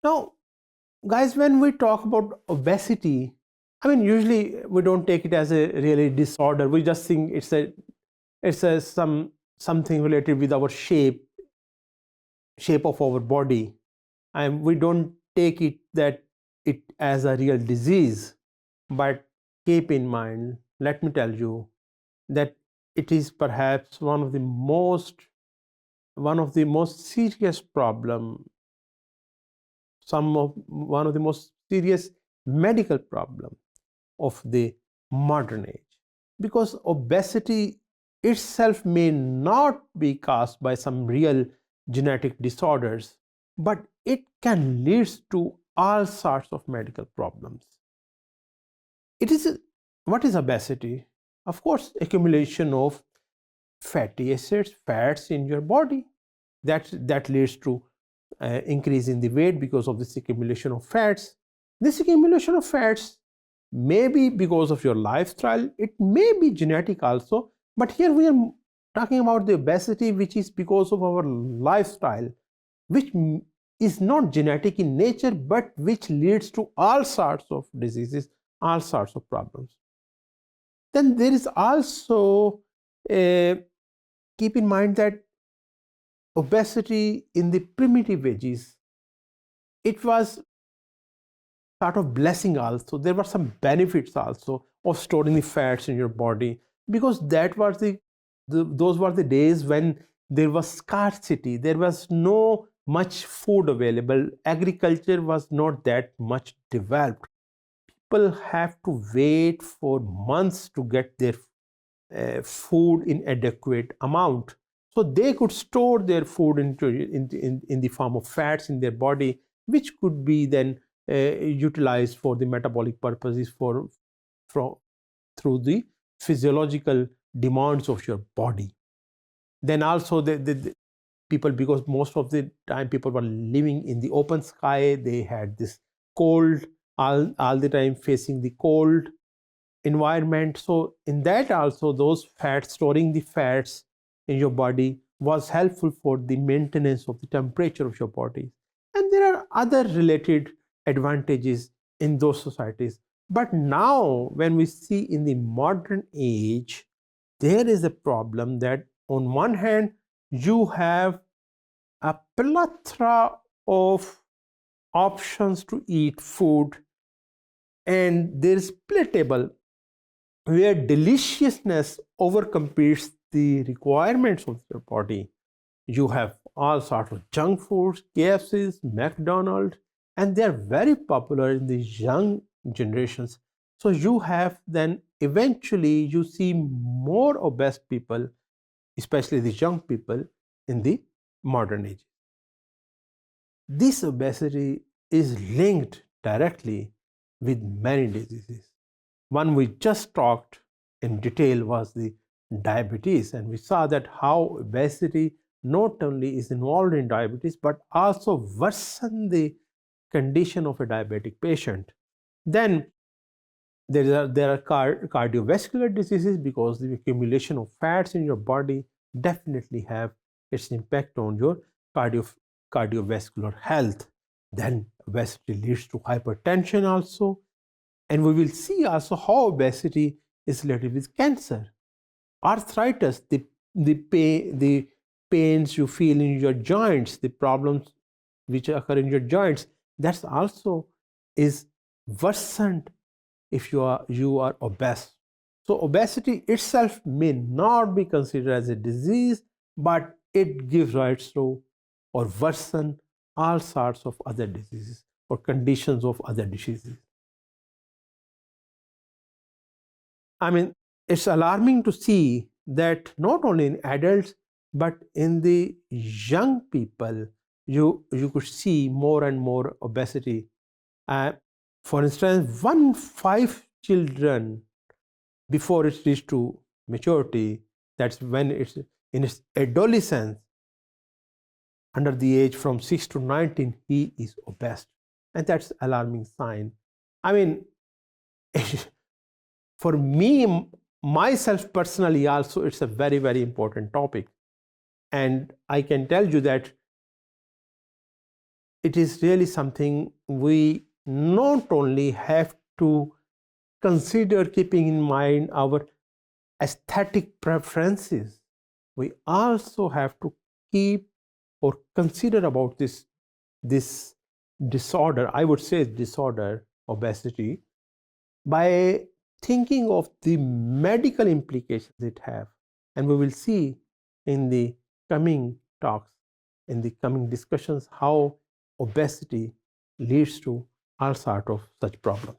Now, guys, when we talk about obesity, usually we don't take it as a really disorder. We just think it's a something related with our shape of our body, and we don't take it as a real disease. But keep in mind, let me tell you that it is perhaps one of the most serious problem, one of the most serious medical problem of the modern age, because obesity itself may not be caused by some real genetic disorders, but it can lead to all sorts of medical problems. It is What is obesity? Of course, accumulation of fatty acids, fats in your body. That leads to increase in the weight because of this accumulation of fats. This accumulation of fats may be because of your lifestyle. It may be genetic also, but here we are talking about the obesity which is because of our lifestyle, which is not genetic in nature, but which leads to all sorts of diseases, all sorts of problems. Then there is also keep in mind that obesity in the primitive ages, it was sort of blessing also. There were some benefits also of storing the fats in your body, because those were the days when there was scarcity. There was no much food available. Agriculture was not that much developed. People have to wait for months to get their food in adequate amount, so they could store their food in the form of fats in their body, which could be then utilized for the metabolic purposes through the physiological demands of your body. Then also the people, because most of the time people were living in the open sky, they had this cold, all the time facing the cold environment. So in that also, those fats, storing the fats in your body was helpful for the maintenance of the temperature of your body. And there are other related advantages in those societies. But now when we see in the modern age, there is a problem that on one hand you have a plethora of options to eat food, and there is palatable, where deliciousness overcompetes the requirements of your body. You have all sorts of junk foods, KFCs, McDonald's, and they are very popular in the young generations. So you have then eventually you see more obese people, especially the young people, in the modern age. This obesity is linked directly with many diseases. One we just talked in detail was the diabetes, and we saw that how obesity not only is involved in diabetes but also worsen the condition of a diabetic patient. Then there are cardiovascular diseases, because the accumulation of fats in your body definitely have its impact on your cardiovascular health. Then obesity leads to hypertension also, and we will see also how obesity is related with cancer, arthritis, the pains you feel in your joints, the problems which occur in your joints. That's also is worsened if you are obese. So obesity itself may not be considered as a disease, but it gives rise to or worsen all sorts of other diseases or conditions of other diseases. It's alarming to see that not only in adults, but in the young people, you could see more and more obesity. For instance, 1/5 children, before it reaches to maturity, that's when it's in its adolescence, under the age from 6 to 19, he is obese. And that's alarming sign. I mean, For me, myself personally also, it's a very, very important topic. And I can tell you that it is really something we not only have to consider keeping in mind our aesthetic preferences, we also have to keep or consider about this disorder, I would say disorder, obesity, by thinking of the medical implications it have. And we will see in the coming talks, in the coming discussions, how obesity leads to all sorts of such problems.